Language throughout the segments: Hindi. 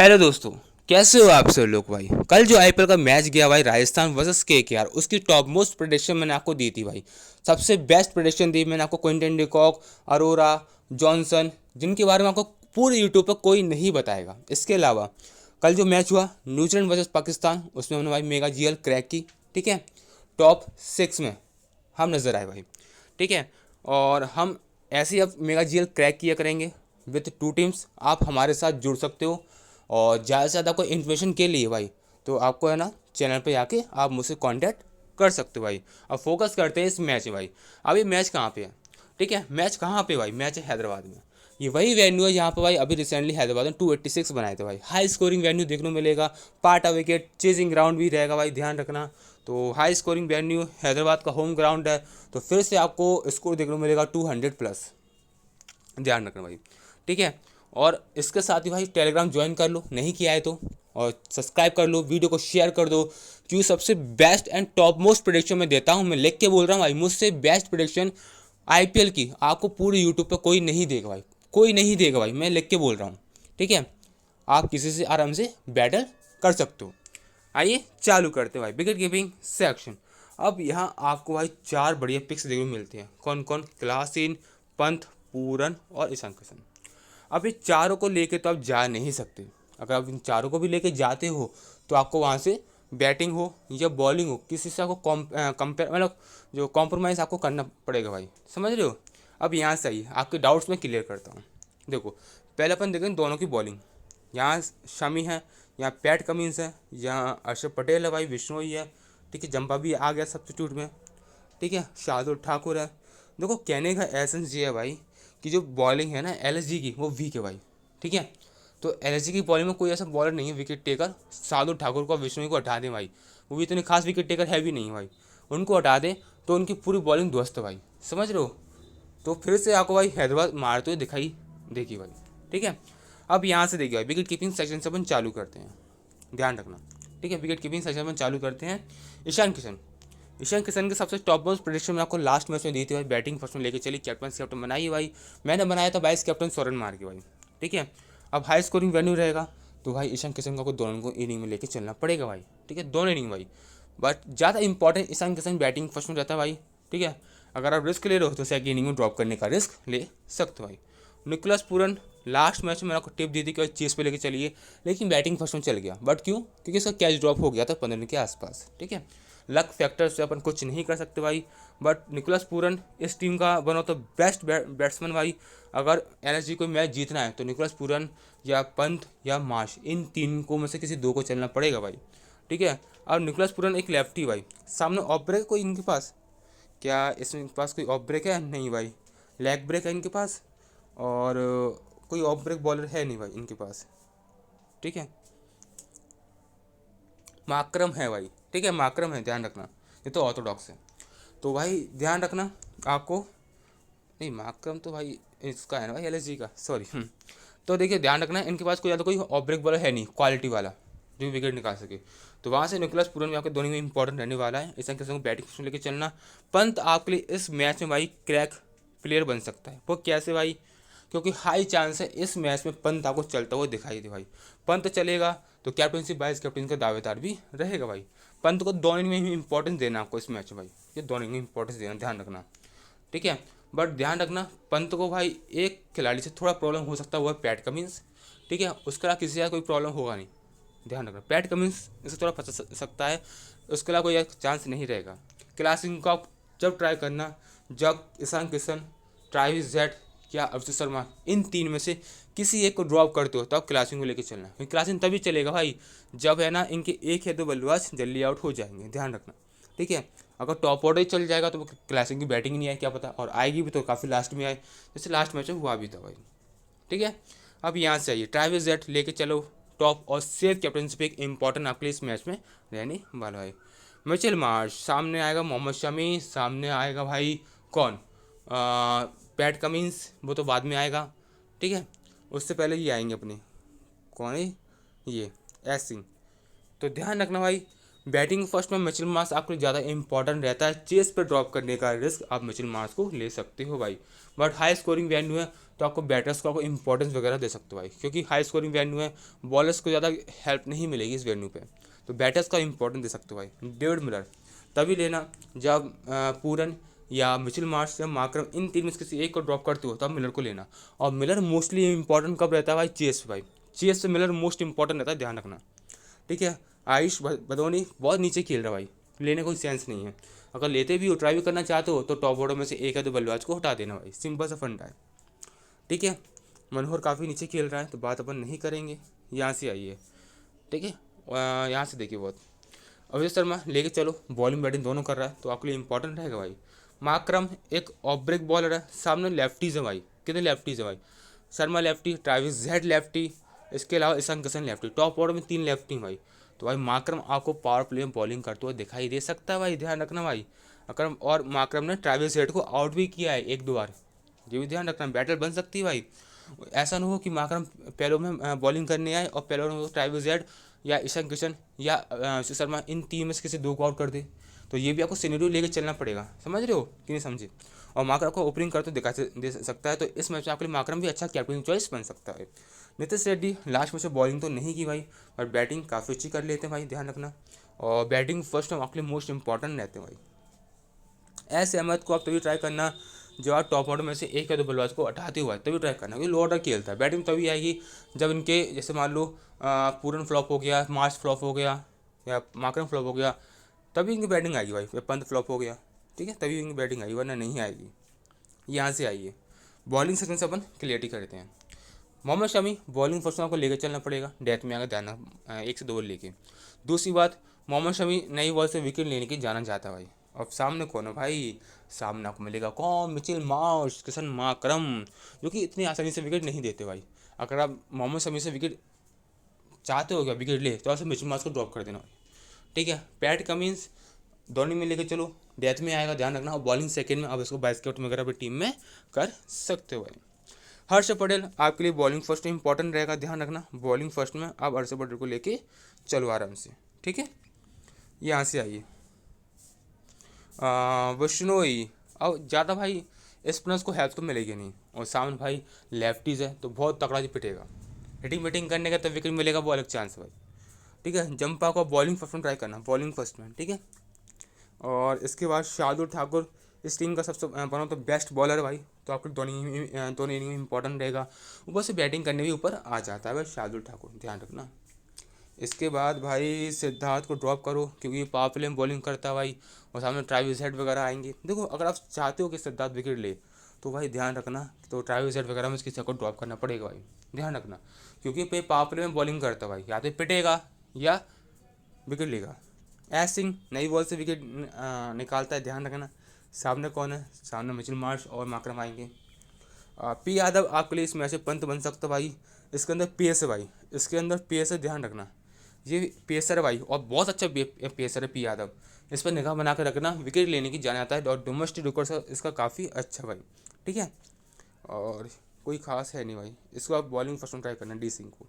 हेलो दोस्तों, कैसे हो आप सब लोग भाई। कल जो आईपीएल का मैच गया भाई, राजस्थान वर्सेस केकेआर, उसकी टॉप मोस्ट प्रेडिक्शन मैंने आपको दी थी भाई। सबसे बेस्ट प्रेडिक्शन दी मैंने आपको। क्विंटन डिकॉक, अरोरा, जॉनसन, जिनके बारे में आपको पूरे यूट्यूब पर कोई नहीं बताएगा। इसके अलावा कल जो मैच हुआ न्यूजीलैंड वर्सेस पाकिस्तान, उसमें हमने भाई मेगा जीएल क्रैक की। ठीक है, टॉप 6 में हम नज़र आए भाई। ठीक है, और हम ऐसे ही अब मेगा जीएल क्रैक किया करेंगे विथ 2 टीम्स। आप हमारे साथ जुड़ सकते हो, और ज़्यादा से ज़्यादा कोई इन्फॉर्मेशन के लिए भाई तो आपको है ना चैनल पे आके आप मुझसे कांटेक्ट कर सकते हो भाई। अब फोकस करते हैं इस मैच में भाई। अब ये मैच कहाँ पे है? ठीक है, मैच कहाँ पे भाई? मैच है हैदराबाद में। ये वही वेन्यू है जहाँ पे भाई अभी रिसेंटली हैदराबाद में 286 बनाए थे भाई। हाई स्कोरिंग वेन्यू देखने को मिलेगा। Part of wicket chasing ground भी रहेगा भाई, ध्यान रखना। तो हाई स्कोरिंग वेन्यू, हैदराबाद का होम ग्राउंड है, तो फिर से आपको स्कोर देखने को मिलेगा 200+। ध्यान रखना भाई। ठीक है, और इसके साथ ही भाई टेलीग्राम ज्वाइन कर लो, नहीं किया है तो, और सब्सक्राइब कर लो, वीडियो को शेयर कर दो। क्योंकि सबसे best and top most prediction मैं देता हूँ, मैं लिख के बोल रहा हूँ भाई। मुझसे बेस्ट प्रेडिक्शन आईपीएल की आपको पूरे यूट्यूब पे कोई नहीं देगा भाई, कोई नहीं देगा भाई, मैं लिख के बोल रहा हूँ। ठीक है, आप किसी से आराम से बैटल कर सकते हो। आइए चालू करते हैं भाई विकेट कीपिंग सेक्शन। अब यहाँ आपको भाई 4 बढ़िया पिक्स देखने को मिलते हैं। कौन कौन? क्लासन, पंत, पूरन और ईशान किशन। अब ये चारों को लेके तो आप जा नहीं सकते। अगर आप इन चारों को भी लेके जाते हो तो आपको वहाँ से बैटिंग हो या बॉलिंग हो, किसी से आपको कंपेयर मतलब जो कॉम्प्रोमाइज़ आपको करना पड़ेगा भाई, समझ रहे हो। अब यहाँ से आइए, आपके डाउट्स मैं क्लियर करता हूँ। देखो, पहले अपन देखें दोनों की बॉलिंग। यहाँ शमी है, यहाँ पैट कमिंस है, यहाँ अक्षर पटेल है भाई, विश्नोई है। ठीक है, जंपा भी आ गया सब्स्टिट्यूट में। ठीक है, शार्दुल ठाकुर है। देखो, कहने का एसेंस ये है भाई कि जो बॉलिंग है ना एलएसजी की, वो वीक है भाई। ठीक है, तो एलएसजी की बॉलिंग में कोई ऐसा बॉलर नहीं है विकेट टेकर। शार्दुल ठाकुर को, विष्णु को हटा दें भाई, वो भी इतने खास विकेट टेकर है भी नहीं भाई। उनको हटा दें तो उनकी पूरी बॉलिंग ध्वस्त है भाई, समझ रहे हो। तो फिर से आपको भाई हैदराबाद मारते हुए दिखाई देगी भाई। ठीक है, अब यहाँ से देखिए भाई, विकेट कीपिंग सेक्शन से अपन चालू करते हैं, ध्यान रखना। ठीक है, विकेट कीपिंग सेक्शन में चालू करते हैं। ईशान किशन। ईशान किशन के सबसे टॉप मोस्ट प्रेडिक्शन मैं आपको लास्ट मैच में दी थी भाई। बैटिंग फर्स्ट में लेके चली, कैप्टन बनाई भाई। मैंने बनाया था 22 कैप्टन सोरेन मार के भाई। ठीक है, अब हाई स्कोरिंग वेन्यू रहेगा तो भाई ईशान किशन को दोनों को इनिंग में लेके चलना पड़ेगा भाई। ठीक है, दोनों इनिंग भाई, बट ज़्यादा important Ishan Kishan batting first में रहता है भाई। ठीक है, अगर आप रिस्क ले रहे हो तो सेकंड इनिंग में ड्रॉप करने का रिस्क ले सकते हो भाई। निकोलस पूरन, लास्ट मैच में मैंने आपको टिप दी थी कि चेस पे लेके चलिए, लेकिन बैटिंग फर्स्ट में चल गया। बट क्यों? क्योंकि इसका कैच ड्रॉप हो गया था 15 रन के आसपास। ठीक है, लक फैक्टर से अपन कुछ नहीं कर सकते भाई। बट निकोलस पूरन इस टीम का one of the best batsman भाई। अगर एनएसजी को मैच जीतना है तो निकोलस पूरन या पंत या मार्श, इन तीन को में से किसी दो को चलना पड़ेगा भाई। ठीक है, और निकोलस पूरन एक लेफ्टी भाई। सामने ऑफ ब्रेक कोई इनके पास? क्या इसमें इनके पास कोई ऑफ ब्रेक है? नहीं भाई, लेग ब्रेक है इनके पास, और कोई ऑफ ब्रेक बॉलर है नहीं भाई इनके पास। ठीक है, माक्रम है भाई। ठीक है, माक्रम है, ध्यान रखना। ये तो ऑर्थोडॉक्स है, तो भाई ध्यान रखना आपको। नहीं, माक्रम तो भाई इसका है ना भाई, एलएसजी का, सॉरी। तो देखिए ध्यान रखना, इनके पास कोई ज़्यादा कोई ऑफ ब्रेक बॉलर है नहीं क्वालिटी वाला जो विकेट निकाल सके। तो वहाँ से निकोलस पूरन भी आपके दोनों में इंपॉर्टेंट रहने वाला है। इस अंक को बैटिंग पोजीशन लेके चलना। पंत आपके लिए इस मैच में भाई क्रैक प्लेयर बन सकता है। वो कैसे भाई? क्योंकि हाई चांस है इस मैच में पंत आपको चलता हुआ दिखाई दे भाई। पंत चलेगा तो कैप्टनसी वाइस कैप्टन का दावेदार भी रहेगा भाई। पंत को दोनों में ही इंपॉर्टेंस देना आपको इस मैच में भाई, ये दोनों में इंपॉर्टेंस देना, ध्यान रखना। ठीक है, बट ध्यान रखना पंत को भाई एक खिलाड़ी से थोड़ा प्रॉब्लम हो सकता है, वो है पैट कमिंस। ठीक है, उसके अलावा किसी से कोई प्रॉब्लम होगा नहीं, ध्यान रखना। पैट कमिंस इसे थोड़ा फंस सकता है, उसके अलावा कोई चांस नहीं रहेगा। क्लासिंग को आप जब ट्राई करना, जब ईशान किशन, ट्राविस जेट या अभिषेक शर्मा, इन तीन में से किसी एक को ड्रॉप करते हो तब क्लासिंग को लेकर चलना। क्योंकि क्लासिंग तभी चलेगा भाई जब है ना इनके एक या दो बल्लेबाज जल्दी आउट हो जाएंगे, ध्यान रखना। ठीक है, अगर टॉप ऑर्डर ही चल जाएगा तो क्लासिंग की बैटिंग नहीं आए क्या पता, और आएगी भी तो काफ़ी लास्ट में आए, जैसे लास्ट मैच में हुआ भी था भाई। ठीक है, अब यहाँ से आइए, ट्राविस जेट लेके चलो टॉप, और सेफ कैप्टनशिप एक इंपॉर्टेंट आपके लिए इस मैच में रहने वाला भाई। मिचेल मार्श, सामने आएगा मोहम्मद शमी, सामने आएगा भाई कौन, पैट कमिंस, वो तो बाद में आएगा। ठीक है, उससे पहले ये आएंगे अपने, कौन है ये, एस सिंह। तो ध्यान रखना भाई, बैटिंग फर्स्ट में मिचेल मार्श आपके लिए ज़्यादा इंपॉर्टेंट रहता है, चेस पे ड्रॉप करने का रिस्क आप मिचेल मार्श को ले सकते हो भाई। बट हाई स्कोरिंग वेन्यू है तो आपको बैटर्स को आपको इंपॉर्टेंस वगैरह दे सकते हो भाई, क्योंकि हाई स्कोरिंग वेन्यू है, बॉलर्स को ज़्यादा हेल्प नहीं मिलेगी इस वेन्यू पे, तो बैटर्स का इंपॉर्टेंस दे सकते हो भाई। डेविड मिलर तभी लेना जब पूरन या मिचेल मार्श या मार्करम इन तीन में से किसी एक को ड्रॉप करते हो तब मिलर को लेना। और मिलर मोस्टली इंपॉर्टेंट कब रहता है भाई? चेस पे भाई, चेस से मिलर मोस्ट इंपॉर्टेंट रहता है, ध्यान रखना, ठीक है। आयुष बदौनी बहुत नीचे खेल रहा है भाई, लेने कोई सेंस नहीं है। अगर लेते भी हो, ट्राई भी करना चाहते हो, तो टॉप ऑर्डर में से एक या दो बल्लेबाज को हटा देना भाई, सिंपल सा फंडा है, ठीक है। मनोहर काफ़ी नीचे खेल रहा है तो बात अपन नहीं करेंगे, यहाँ से आइए, ठीक है। यहाँ से देखिए, बहुत अभिषेक शर्मा लेके चलो, बॉलिंग बैटिंग दोनों कर रहा है तो आपके लिए इंपॉर्टेंट रहेगा भाई। मार्करम एक ऑफ ब्रेक बॉलर है, सामने लेफ्टीज है भाई, कितने लेफ्टीज है भाई? Sharma lefty, Travis Head lefty, इसके अलावा Ishan Kishan lefty, top order में 3 लेफ्टी भाई। तो भाई मार्करम आपको पावर प्ले में बॉलिंग करते हुए दिखाई दे सकता है भाई, ध्यान रखना भाई। अकरम और मार्करम ने ट्रैविस हेड को आउट भी किया है 1-2 बार, ये भी ध्यान रखना, बैटल बन सकती है भाई। ऐसा ना हो कि मार्करम पहलों में बॉलिंग करने आए और पहलों में ट्रैविस हेड या ईशान किशन या अभिषेक शर्मा इन तीन में से किसी दो को आउट कर दे, तो ये भी आपको सिनेरियो लेकर चलना पड़ेगा, समझ रहे हो कि नहीं समझे। और मार्करम को ओपनिंग करते दे सकता है, तो इस मैच में आपके लिए मार्करम भी अच्छा कैप्टन चॉइस बन सकता है। नितिश रेड्डी लास्ट मैच में बॉलिंग तो नहीं की भाई, और बैटिंग काफ़ी अच्छी कर लेते हैं भाई, ध्यान रखना। और बैटिंग फर्स्ट में आपके लिए मोस्ट इंपॉर्टेंट रहते हैं भाई। ऐसे अहमद को आप तभी ट्राई करना जब आप टॉप ऑर्डर में से एक या दो बल्लेबाज को हटाते हुए तभी ट्राई करना, क्योंकि लो ऑर्डर खेलता है। बैटिंग तभी आएगी जब इनके जैसे मान लो पूरन फ्लॉप हो गया, मार्च फ्लॉप हो गया या मार्करम फ्लॉप हो गया, तभी इनकी बैटिंग आएगी भाई। पंत फ्लॉप हो गया, ठीक है, तभी इनकी बैटिंग आएगी, वरना नहीं आएगी। यहाँ से आइए, बॉलिंग सेक्शन से अपन क्लियरिटी करते हैं। मोहम्मद शमी बॉलिंग फर्स्ट में आपको लेकर चलना पड़ेगा, डेथ में आकर ध्यान 1 से 2 बॉल लेके। दूसरी बात, मोहम्मद शमी नई बॉल से विकेट लेने की जाना चाहता है भाई। अब सामने कौन है भाई? सामने आपको मिलेगा कौन? मिचेल मार्श, किशन मार्करम, जो कि इतनी आसानी से विकेट नहीं देते भाई। अगर आप मोहम्मद शमी से विकेट चाहते हो क्या विकेट ले, तो आप मिचेल मार्श को ड्रॉप कर देना भाई, ठीक है। पैट कमिंस धोनी में लेकर चलो, डेथ में आएगा, ध्यान रखना। और बॉलिंग सेकंड में आप इसको 22 के वगैरह भी टीम में कर सकते हो भाई। हर्ष पटेल आपके लिए बॉलिंग फर्स्ट में इंपॉर्टेंट रहेगा, ध्यान रखना। बॉलिंग फर्स्ट में आप हर्ष पटेल को लेके चलो आराम से, ठीक है। यहाँ से आइए, विश्नोई। अब ज़्यादा भाई स्पिनर्स को हेल्प तो मिलेगी नहीं, और सामने भाई लेफ्टीज है तो बहुत तगड़ा जी पिटेगा। हिटिंग विटिंग करने का तो विकेट मिलेगा, वो अलग चांस है भाई, ठीक है। जंपा को बॉलिंग फर्स्ट में ट्राई करना, बॉलिंग फर्स्ट में, ठीक है। और इसके बाद शार्दुल ठाकुर इस टीम का सबसे one of the best bowler है भाई, तो आपको दोनों इनिंग में इंपॉर्टेंट रहेगा। ऊपर से बैटिंग करने भी ऊपर आ जाता है भाई शार्दुल ठाकुर, ध्यान रखना। इसके बाद भाई सिद्धार्थ को ड्रॉप करो, क्योंकि पावर प्ले में बॉलिंग करता है भाई, और सामने ट्रैविस हेड वगैरह आएंगे। देखो अगर आप चाहते हो कि सिद्धार्थ विकेट ले, तो भाई ध्यान रखना, तो ट्रैविस हेड वगैरह में किसी को ड्रॉप करना पड़ेगा भाई, ध्यान रखना। क्योंकि पे पावर प्ले में बॉलिंग करता है भाई, या तो पिटेगा या विकेट लेगा। एस सिंह नई बॉल से विकेट निकालता है, ध्यान रखना। सामने कौन है? सामने मिचेल मार्श और मार्करम आएंगे। पी यादव आपके लिए इस मैच में पंत बन सकता है भाई। इसके अंदर पेस है भाई, इसके अंदर पेस है, ध्यान रखना। ये पेसर है भाई, और बहुत अच्छा पेसर है पी यादव। इस पर निगाह बना कर रखना, विकेट लेने की जाना आता है, और डोमेस्टिक रिकॉर्ड इसका काफ़ी अच्छा भाई, ठीक है। और कोई खास है नहीं भाई, इसको आप बॉलिंग फर्स्ट में ट्राई करना, डी सिंह को।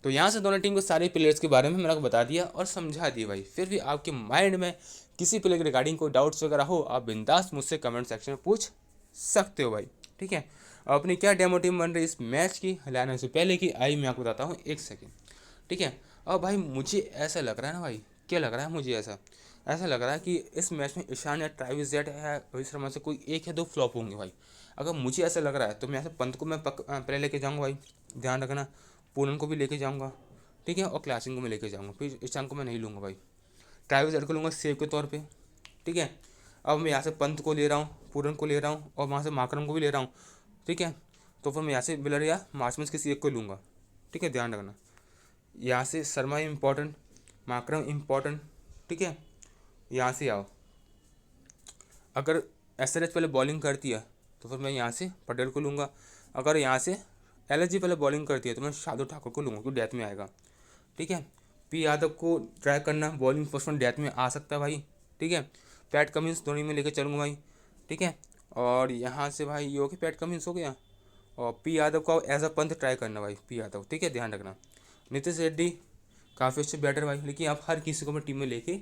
तो यहाँ से दोनों टीम के सारे प्लेयर्स के बारे में मैंने आपको बता दिया और समझा दिया भाई। फिर भी आपके माइंड में किसी प्लेयर के रिगार्डिंग कोई डाउट्स वगैरह हो, आप बिंदास मुझसे कमेंट सेक्शन में पूछ सकते हो भाई, ठीक है। अपनी क्या डेमो टीम बन रही है इस मैच की लाने से पहले की आई, मैं आपको बताता हूँ 1 सेकेंड, ठीक है। अब भाई मुझे ऐसा लग रहा है ना भाई, क्या लग रहा है मुझे, ऐसा ऐसा लग रहा है कि इस मैच में ईशान या ट्रैविस हेड या रोहित शर्मा से कोई एक या दो फ्लॉप होंगे भाई। अगर मुझे ऐसा लग रहा है तो मैं ऐसे पंत को मैं पहले लेके जाऊँगा भाई, ध्यान रखना। पूनम को भी लेके जाऊँगा, ठीक है, और क्लासिंग को मैं लेके जाऊँगा, फिर ईशान को मैं नहीं लूँगा भाई। ट्रैविस हेड को लूँगा सेव के तौर पे, ठीक है। अब मैं यहाँ से पंत को ले रहा हूँ, पूरन को ले रहा हूँ, और वहाँ से माकरम को भी ले रहा हूँ, ठीक है। तो फिर मैं यहाँ से मिलर या मार्च में किसी एक को लूँगा, ठीक है, ध्यान रखना। यहाँ से शर्मा इम्पॉर्टेंट, माकरम इम्पॉर्टेंट, ठीक है। यहाँ से आओ, अगर एसआरएच पहले बॉलिंग करती है तो फिर मैं यहाँ से पटेल को लूँगा। अगर यहाँ से एलएसजी पहले बॉलिंग करती है तो मैं शार्दुल ठाकुर को लूँगा, क्योंकि डेथ में आएगा, ठीक है। पी यादव को ट्राई करना, बॉलिंग फर्स्ट में डेथ में आ सकता है भाई, ठीक है। पैट कमिंस धोनी में लेकर चलूँगा भाई, ठीक है। और यहाँ से भाई ये हो कि पैट कमिंस हो गया, और पी यादव को एज अ पंथ ट्राई करना भाई, पी यादव, ठीक है, ध्यान रखना। नितिश रेड्डी काफ़ी अच्छे बैटर भाई, लेकिन आप हर किसी को अपनी टीम में लेके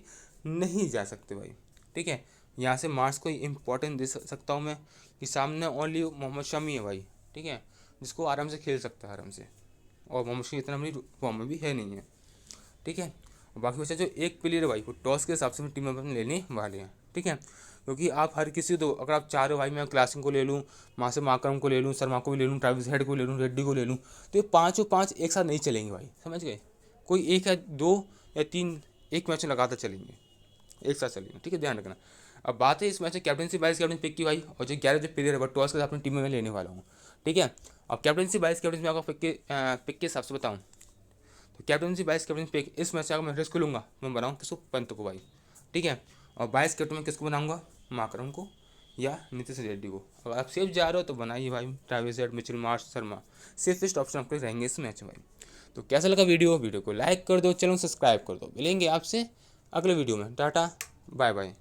नहीं जा सकते भाई। ठीक है, यहाँ से मार्क्स को इम्पोर्टेंस दे सकता हूँ मैं कि सामने ओनली मोहम्मद शमी है भाई। ठीक है, जिसको आराम से खेल सकता है आराम से, और मोहम्मद शमी इतना अपनी फॉर्म में भी है नहीं है। ठीक है, और बाकी बचा जो एक प्लेयर है भाई, वो टॉस के हिसाब से टीम में अपने लेने वाले हैं। ठीक है, क्योंकि आप हर किसी को, अगर आप चाह रहे हो भाई मैं क्लासिक को ले लूँ, वहाँ से माकरम को ले लूँ, शर्मा को भी ले लूँ, ट्रेविस हेड को ले लूँ, रेड्डी को ले लूँ, तो ये पाँचों पाँच एक साथ नहीं चलेंगे भाई, समझ गए। कोई एक या दो या तीन एक मैच में लगातार चलेंगे, एक साथ चलेंगे। ठीक है, ध्यान रखना। अब बात है इस मैच में कैप्टनसी वाइस कैप्टन पिक की भाई, और जो 11 जो प्लेयर है वो टॉस के साथ अपनी टीम में लेने वाला हूँ। ठीक है, अब कैप्टनसी वाइस कैप्टन में आपको पिक के हिसाब से बताऊँ, तो कैप्टनसी वाइस कैप्टन पे इस मैच से अगर मैं रिस्क लूँगा, मैं बनाऊँ किसको, पंत को भाई। ठीक है, और वाइस कैप्टन में किसको बनाऊँगा, माकरम को या नीतीश रेड्डी को। अगर आप सेफ जा रहे हो तो बनाइए भाई Travis head, Mitchell Marsh, Sharma, safest option आपके रहेंगे इस मैच में भाई। तो कैसा लगा वीडियो को लाइक कर दो, चैनल सब्सक्राइब कर दो। मिलेंगे आपसे अगले वीडियो में, टाटा बाय बाय।